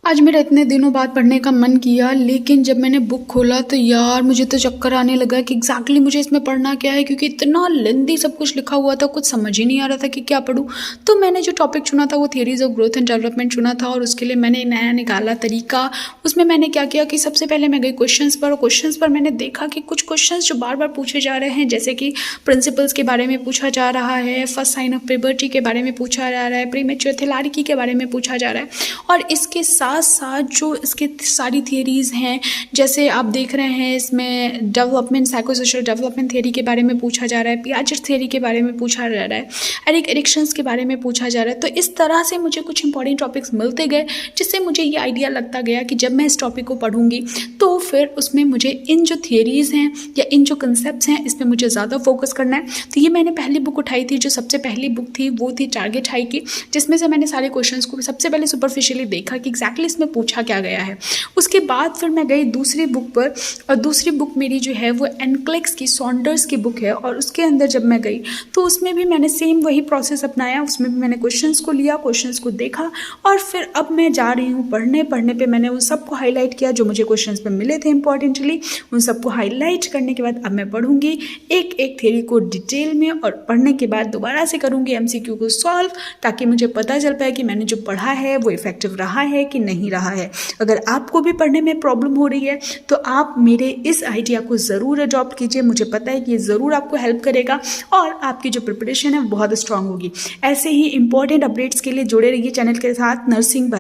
आज मेरा इतने दिनों बाद पढ़ने का मन किया, लेकिन जब मैंने बुक खोला तो यार मुझे तो चक्कर आने लगा कि एग्जैक्टली मुझे इसमें पढ़ना क्या है, क्योंकि इतना लेंदी सब कुछ लिखा हुआ था, कुछ समझ ही नहीं आ रहा था कि क्या पढूं। तो मैंने जो टॉपिक चुना था वो theories of growth and development चुना था, और उसके लिए मैंने एक नया निकाला तरीका। उसमें मैंने क्या किया कि सबसे पहले मैं गई क्वेश्चंस पर, और क्वेश्चंस पर मैंने देखा कि कुछ क्वेश्चंस जो बार बार पूछे जा रहे हैं, जैसे कि प्रिंसिपल्स के बारे में पूछा जा रहा है, फर्स्ट साइन ऑफ प्यूबर्टी के बारे में पूछा जा रहा है, प्रीमेच्योर थैलेरिकी के बारे में पूछा जा रहा है, और इसके साथ साथ जो इसके सारी थियरीज़ हैं, जैसे आप देख रहे हैं इसमें डेवलपमेंट, साइकोसोशल डेवलपमेंट थियरी के बारे में पूछा जा रहा है, पियाजेट थियरी के बारे में पूछा जा रहा है, एरिक एरिक्सन्स के बारे में पूछा जा रहा है। तो इस तरह से मुझे कुछ इंपॉर्टेंट टॉपिक्स मिलते गए, जिससे मुझे ये आइडिया लगता गया कि जब मैं इस टॉपिक को पढ़ूंगी तो फिर उसमें मुझे इन जो थियरीज़ हैं या इन जो कंसेप्ट हैं, इस पर मुझे ज़्यादा फोकस करना है। तो ये मैंने पहली बुक उठाई थी, जो सबसे पहली बुक थी वो थी टारगेट हाई की, जिसमें से मैंने सारे क्वेश्चंस को सबसे पहले सुपरफिशियली देखा कि एग्जैक्टली इसमें पूछा क्या गया है। उसके बाद फिर मैं गई दूसरी बुक पर, और दूसरी बुक मेरी जो है वो एनक्लेक्स की, सॉन्डर्स की बुक है, और उसके अंदर जब मैं गई तो उसमें भी मैंने सेम वही प्रोसेस अपनाया। उसमें भी मैंने क्वेश्चंस को लिया, क्वेश्चंस को देखा, और फिर अब मैं जा रही हूँ पढ़ने पे मैंने उन सबको हाईलाइट किया जो मुझे क्वेश्चंस में मिले थे इंपॉर्टेंटली। उन सबको हाईलाइट करने के बाद अब मैं पढ़ूंगी एक एक थ्योरी को डिटेल में, और पढ़ने के बाद दोबारा से करूंगी एमसीक्यू को सॉल्व, ताकि मुझे पता चल पाए कि मैंने जो पढ़ा है वो इफेक्टिव रहा है कि नहीं रहा है। अगर आपको भी पढ़ने में प्रॉब्लम हो रही है तो आप मेरे इस आइडिया को ज़रूर अडॉप्ट कीजिए। मुझे पता है कि ये ज़रूर आपको हेल्प करेगा, और आपकी जो प्रिपरेशन है बहुत स्ट्रांग होगी। ऐसे ही इंपॉर्टेंट अपडेट्स के लिए जुड़े रहिए चैनल के साथ। नर्सिंग